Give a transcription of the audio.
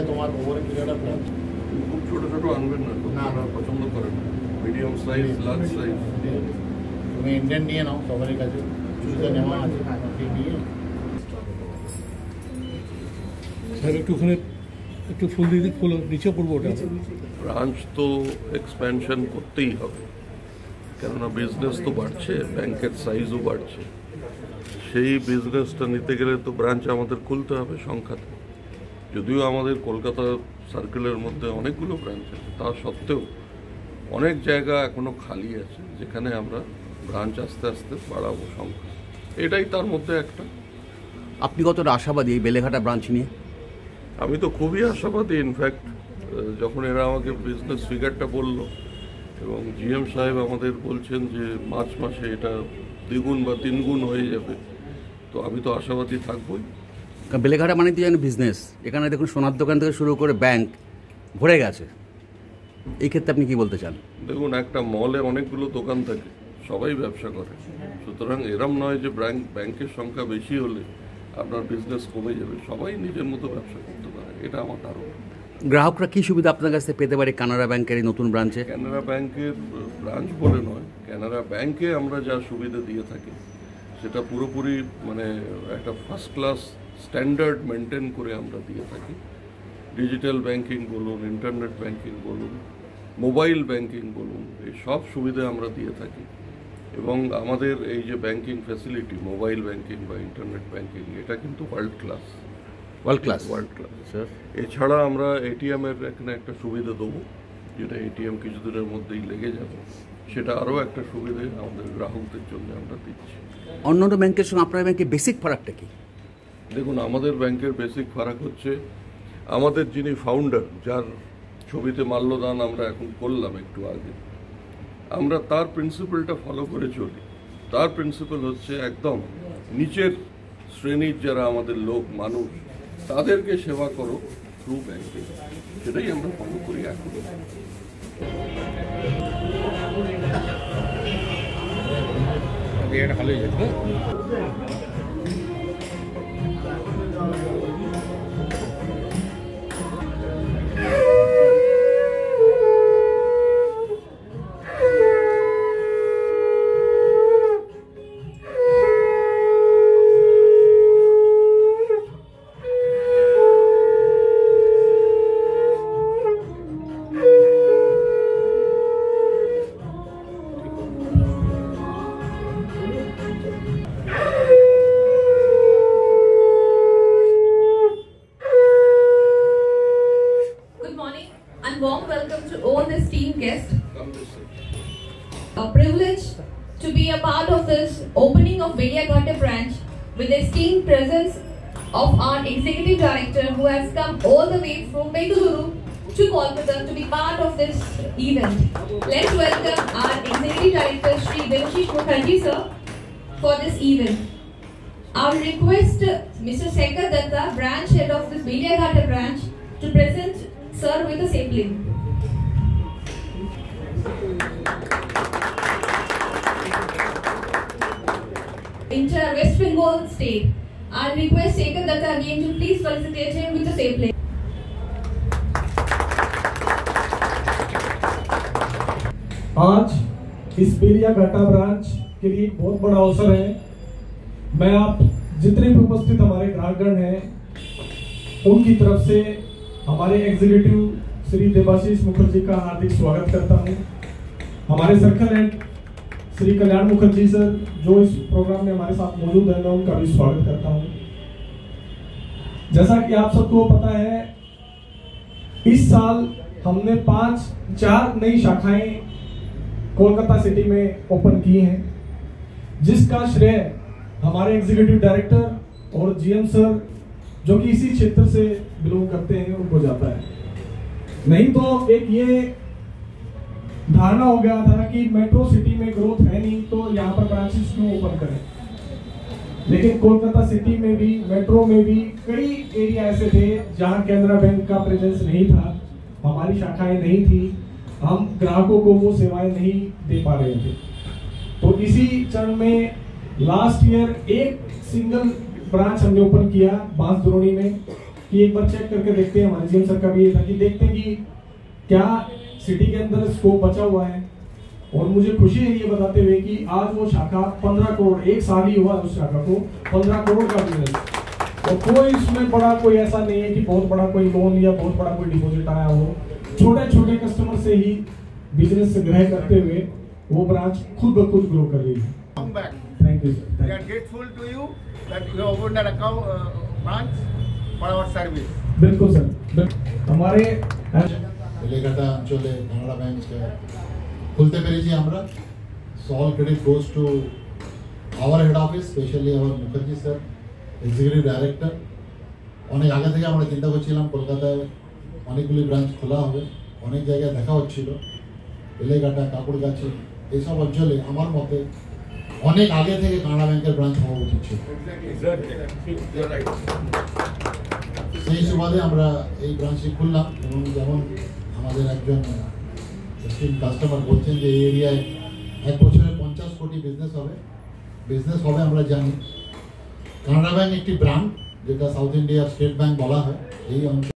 তোমার over period আপনার খুব ছোট ছোট আনবেন না, আপনারা পছন্দ করেন মিডিয়াম সাইজ, লার্জ সাইজ। তুমি ইন্ডিয়ান নিয়ে নাও, সবারই কাছে চুজে নেওয়া আছে নিয়ে স্যার একটুখানে একটু ফুল দিয়ে ফুল নিচে পড়বো। ওটা ব্রাঞ্চ তো এক্সপ্যানশন করতেই হবে, কেননা বিজনেস তো বাড়ছে, ব্যাংকের সাইজও বাড়ছে। সেই বিজনেসটা নিতে গেলে তো ব্রাঞ্চ আমাদের খুলতে হবে সংখ্যাতে। যদিও আমাদের কলকাতা সার্কেলের মধ্যে অনেকগুলো ব্রাঞ্চ আছে, তা সত্ত্বেও অনেক জায়গা এখনও খালি আছে যেখানে আমরা ব্রাঞ্চ আস্তে আস্তে বাড়াবো সংখ্যা। এটাই তার মধ্যে একটা। আপনি কতটা আশাবাদী এই বেলেঘাটা ব্রাঞ্চ নিয়ে? আমি তো খুবই আশাবাদী। ইনফ্যাক্ট যখন এরা আমাকে বিজনেস ফিগারটা বলল এবং জিএম সাহেব আমাদের বলছেন যে মার্চ মাসে এটা দ্বিগুণ বা তিনগুণ হয়ে যাবে, তো আমি তো আশাবাদী থাকবই। বেলেঘাটা মানে তো যেন বিজনেস, এখানে দেখুন সোনার দোকান থেকে শুরু করে ব্যাংক ভরে গেছে। এই ক্ষেত্রে আপনি কি বলতে চান? দেখুন, একটা মলে অনেকগুলো দোকান থাকে, সবাই ব্যবসা করে, সুতরাং এরম নয় যে ব্যাংকের সংখ্যা বেশি হলে আপনার বিজনেস কমে যাবে। সবাই নিজের মতো ব্যবসা করতে পারে, এটা আমার ধারণা। গ্রাহকরা কি সুবিধা আপনার কাছ থেকে পেতে পারে কানাড়া ব্যাংকের এই নতুন ব্রাঞ্চে? কানাড়া ব্যাংকের ব্রাঞ্চ বলে নয়, কানাড়া ব্যাংকে আমরা যা সুবিধা দিয়ে থাকি সেটা পুরোপুরি মানে একটা ফার্স্ট ক্লাস স্ট্যান্ডার্ড মেনটেন করে আমরা দিয়ে থাকি। ডিজিটাল ব্যাংকিং বলুন, ইন্টারনেট ব্যাংকিং বলুন, মোবাইল ব্যাংকিং বলুন, এই সব সুবিধা আমরা দিয়ে থাকি। এবং আমাদের এই যে ব্যাংকিং ফ্যাসিলিটি, মোবাইল ব্যাংকিং বা ইন্টারনেট ব্যাংকিং, এটা কিন্তু ওয়ার্ল্ড ক্লাস। স্যার, এছাড়া আমরা এটিএমের এখানে একটা সুবিধা দেবো, যেটা এটিএম কিছুদিনের মধ্যেই লেগে যাবে, সেটা আরও একটা সুবিধা আমাদের গ্রাহকদের জন্য আমরা দিচ্ছি। অন্যান্য ব্যাংকের সঙ্গে আপনার ব্যাংকের বেসিক ফারাকটা কি? দেখুন, আমাদের ব্যাংকের বেসিক ফারাক হচ্ছে আমাদের যিনি ফাউন্ডার, যার ছবিতে মাল্যদান আমরা এখন করলাম একটু আগে, আমরা তার প্রিন্সিপালটা ফলো করে চলি। তার প্রিন্সিপাল হচ্ছে একদম নিচের শ্রেণীর যারা আমাদের লোক মানুষ, তাদেরকে সেবা করো থ্রু ব্যাংকিং, সেটাই আমরা ফলো করি এখন। ভালোই যেত। Warm welcome to all the esteemed guests. A privilege to be a part of this opening of Veliaghatta branch with the esteemed presence of our Executive Director who has come all the way from Bengaluru to Kolkata to be part of this event. Let's welcome our Executive Director Shri Devashish Mukherjee sir for this event. I will request Mr. Shekhar Datta, branch head of this Veliaghatta branch, to present sir with a sapling. Inter West Bengal State. I request Shekhar Datta again to please felicitate him with a sapling. आज इस Beliaghata branch के लिए बहुत बड़ा अवसर है। मैं आप जितने भी उपस्थित हमारे ग्राहकगण हैं उनकी तरफ से हमारे एग्जीक्यूटिव श्री देवाशीष मुखर्जी का हार्दिक स्वागत करता हूं। हमारे circle head Shri Kalyan Mukherjee sir जो इस प्रोग्राम में हमारे साथ मौजूद हैं, मैं उनका भी स्वागत करता हूं। जैसा कि आप सबको पता है, इस साल हमने 4 नई शाखाएं कोलकाता सिटी में ओपन की हैं, जिसका श्रेय हमारे एग्जीक्यूटिव डायरेक्टर और जीएम सर जो कि इसी क्षेत्र से बिलोंग करते हैं उनको जाता है। नहीं तो एक ये धारणा हो गया था कि मेट्रो सिटी में ग्रोथ है नहीं तो यहाँ पर ब्रांचेस क्यों ओपन करें। लेकिन कोलकाता सिटी में भी, मेट्रो में भी कई एरिया ऐसे थे जहाँ कैनरा बैंक का प्रेजेंस नहीं था, हमारी शाखाएं नहीं थी, हम ग्राहकों को वो सेवाएं नहीं दे पा रहे थे। तो इसी चरण में लास्ट ईयर एक सिंगल ब्रांच हमने ओपन किया बांसदुरोनी में कि एक बार चेक करके देखते हैं। हमारे जीएम सर का भी ये था कि देखते हैं कि क्या सिटी के अंदर स्कोप बचा हुआ है। और मुझे खुशी है ये बताते हुए कि आज वो शाखा 15 करोड़, एक साल ही हुआ उस शाखा को 15 करोड़ का बिजनेस। और कोई इसमें बड़ा कोई ऐसा नहीं है कि बहुत बड़ा कोई लोन या बहुत बड़ा कोई डिपॉजिट आया हो। छोटे छोटे कस्टमर से ही बिजनेस से ग्रह करते हुए वो ब्रांच खुद ब खुद ग्रो कर रही है। Come back. Thank you sir. We are grateful to you that you opened an account branch for our service. बिल्कुल सर। हमारे বেলেঘাটা অঞ্চলে কানাড়া ব্যাংক খুলতে পেরেছি আমরা। So all credit goes to our head office, specially our Mukherjee sir, executive director. অনেক আগে থেকে আমরা চিন্তা করছিলাম কলকাতায় অনেকগুলি ব্রাঞ্চ খোলা হবে, অনেক জায়গায় দেখা হচ্ছিল। বেলেঘাটা, কাকুরগাছি এইসব অঞ্চলে আমার মতে অনেক আগে থেকে কানাড়া ব্যাংকের ব্রাঞ্চ হওয়া উচিত ছিল। সেই সুবাদে আমরা এই ব্রাঞ্চটি খুললাম এবং যেমন আমাদের একজন কাস্টমার বলছেন যে এই এরিয়ায় এক বছরে 50 কোটি বিজনেস হবে আমরা জানি। কানাড়া ব্যাংক একটি ব্র্যান্ড যেটা সাউথ ইন্ডিয়ার স্টেট ব্যাংক বলা হয়। এই অঞ্চল